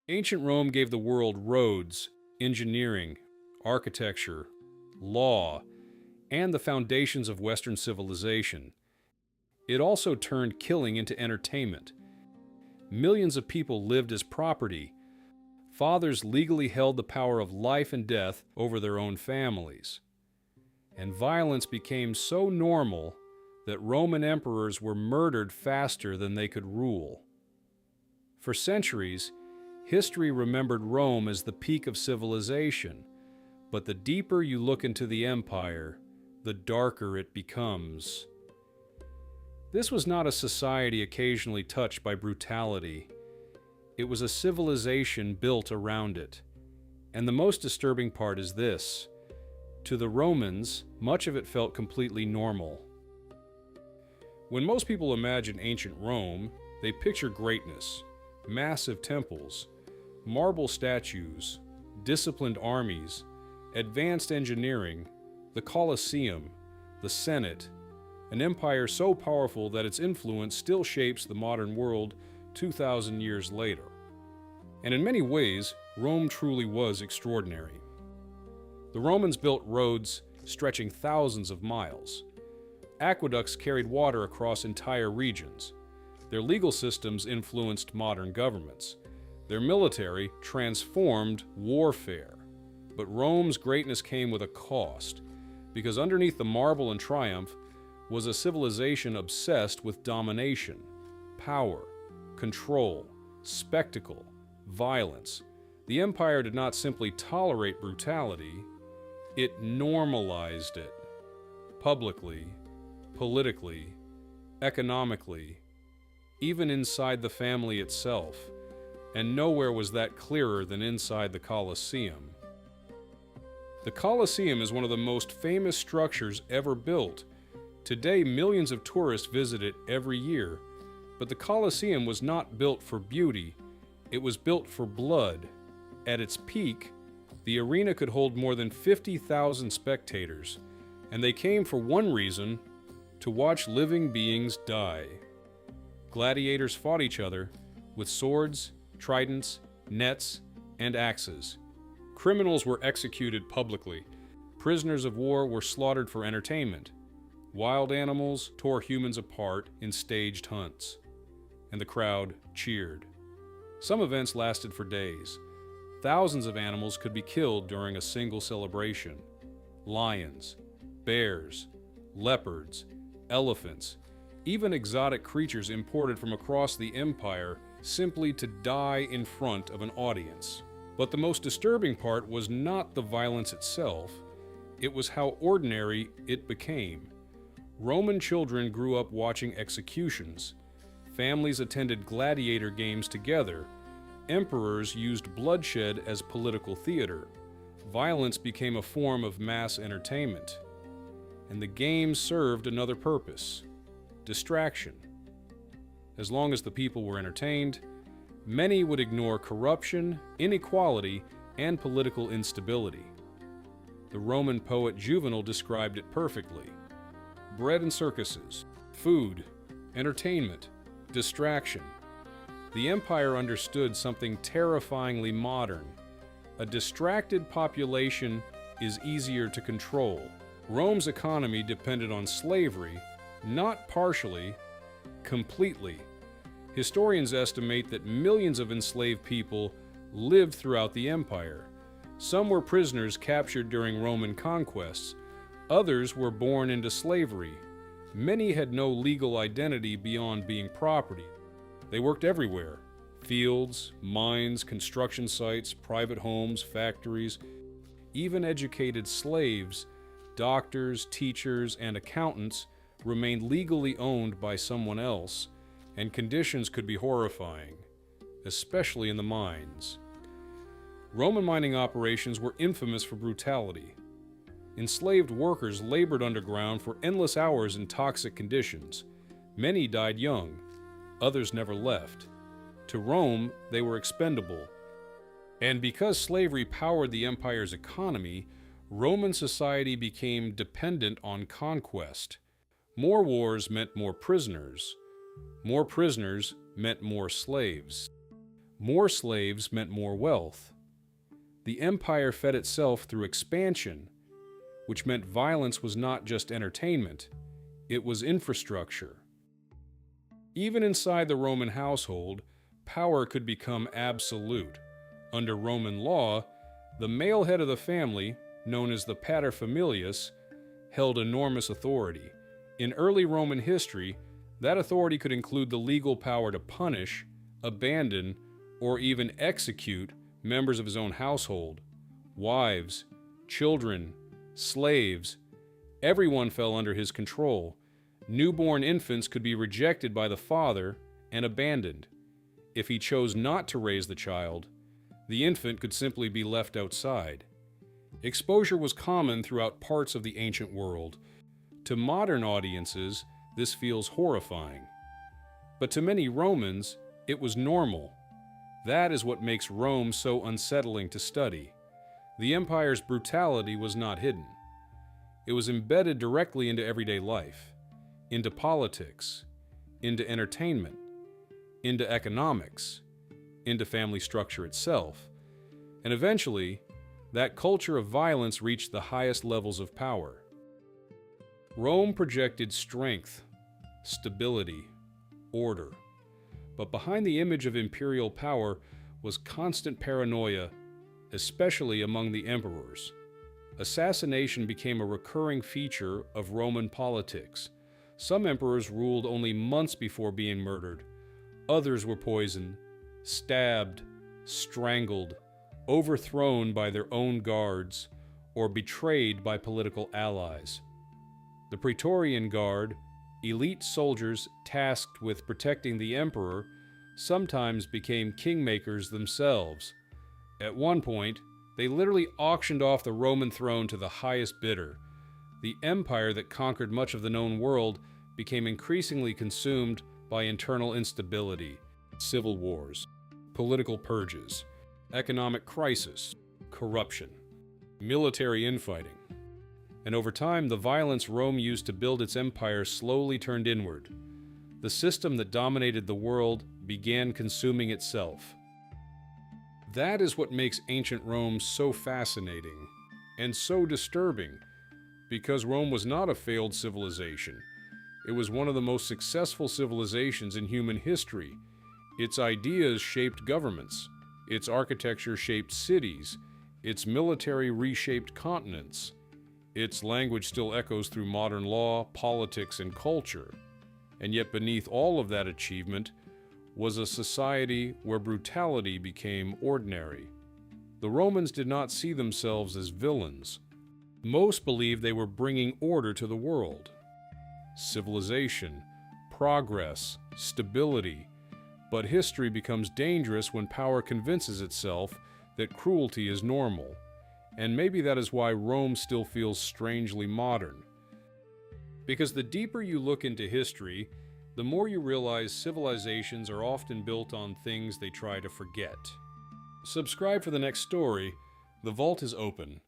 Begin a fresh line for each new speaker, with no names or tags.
Ancient Rome gave the world roads, engineering, architecture, law, and the foundations of Western civilization. It also turned killing into entertainment. Millions of people lived as property. Fathers legally held the power of life and death over their own families. And violence became so normal that Roman emperors were murdered faster than they could rule. For centuries, history remembered Rome as the peak of civilization, but the deeper you look into the empire, the darker it becomes. This was not a society occasionally touched by brutality. It was a civilization built around it. And the most disturbing part is this: to the Romans, much of it felt completely normal. When most people imagine ancient Rome, they picture greatness, massive temples, marble statues, disciplined armies, advanced engineering, the Colosseum, the Senate, an empire so powerful that its influence still shapes the modern world 2,000 years later. And in many ways, Rome truly was extraordinary. The Romans built roads stretching thousands of miles. Aqueducts carried water across entire regions. Their legal systems influenced modern governments. Their military transformed warfare. But Rome's greatness came with a cost, because underneath the marble and triumph was a civilization obsessed with domination, power, control, spectacle, violence. The empire did not simply tolerate brutality, it normalized it. Publicly, politically, economically, even inside the family itself. And nowhere was that clearer than inside the Colosseum. The Colosseum is one of the most famous structures ever built. Today, millions of tourists visit it every year. But the Colosseum was not built for beauty, it was built for blood. At its peak, the arena could hold more than 50,000 spectators, and they came for one reason: to watch living beings die. Gladiators fought each other with swords, tridents, nets, and axes. Criminals were executed publicly. Prisoners of war were slaughtered for entertainment. Wild animals tore humans apart in staged hunts. And the crowd cheered. Some events lasted for days. Thousands of animals could be killed during a single celebration. Lions, bears, leopards, elephants, even exotic creatures imported from across the empire simply to die in front of an audience. But the most disturbing part was not the violence itself, it was how ordinary it became. Roman children grew up watching executions. Families attended gladiator games together. Emperors used bloodshed as political theater. Violence became a form of mass entertainment. And the games served another purpose: distraction. As long as the people were entertained, many would ignore corruption, inequality, and political instability. The Roman poet Juvenal described it perfectly. Bread and circuses, food, entertainment, distraction. The empire understood something terrifyingly modern. A distracted population is easier to control. Rome's economy depended on slavery, not partially, completely. Historians estimate that millions of enslaved people lived throughout the empire. Some were prisoners captured during Roman conquests. Others were born into slavery. Many had no legal identity beyond being property. They worked everywhere: fields, mines, construction sites, private homes, factories. Even educated slaves, doctors, teachers, and accountants remained legally owned by someone else, and conditions could be horrifying, especially in the mines. Roman mining operations were infamous for brutality. Enslaved workers labored underground for endless hours in toxic conditions. Many died young, others never left. To Rome, they were expendable. And because slavery powered the empire's economy, Roman society became dependent on conquest. More wars meant more prisoners. More prisoners meant more slaves. More slaves meant more wealth. The empire fed itself through expansion, which meant violence was not just entertainment, it was infrastructure. Even inside the Roman household, power could become absolute. Under Roman law, the male head of the family, known as the paterfamilias, held enormous authority. In early Roman history, that authority could include the legal power to punish, abandon, or even execute members of his own household. Wives, children, slaves, everyone fell under his control. Newborn infants could be rejected by the father and abandoned. If he chose not to raise the child, the infant could simply be left outside. Exposure was common throughout parts of the ancient world. To modern audiences, this feels horrifying. But to many Romans, it was normal. That is what makes Rome so unsettling to study. The empire's brutality was not hidden. It was embedded directly into everyday life, into politics, into entertainment, into economics, into family structure itself. And eventually, that culture of violence reached the highest levels of power. Rome projected strength, stability, order. But behind the image of imperial power was constant paranoia, especially among the emperors. Assassination became a recurring feature of Roman politics. Some emperors ruled only months before being murdered. Others were poisoned, stabbed, strangled, overthrown by their own guards, or betrayed by political allies. The Praetorian Guard, elite soldiers tasked with protecting the emperor, sometimes became kingmakers themselves. At one point, they literally auctioned off the Roman throne to the highest bidder. The empire that conquered much of the known world became increasingly consumed by internal instability, civil wars, political purges, economic crisis, corruption, military infighting. And over time, the violence Rome used to build its empire slowly turned inward. The system that dominated the world began consuming itself. That is what makes ancient Rome so fascinating and so disturbing, because Rome was not a failed civilization. It was one of the most successful civilizations in human history. Its ideas shaped governments. Its architecture shaped cities. Its military reshaped continents. Its language still echoes through modern law, politics, and culture. And yet beneath all of that achievement was a society where brutality became ordinary. The Romans did not see themselves as villains. Most believed they were bringing order to the world. Civilization, progress, stability. But history becomes dangerous when power convinces itself that cruelty is normal. And maybe that is why Rome still feels strangely modern. Because the deeper you look into history, the more you realize civilizations are often built on things they try to forget. Subscribe for the next story. The vault is open.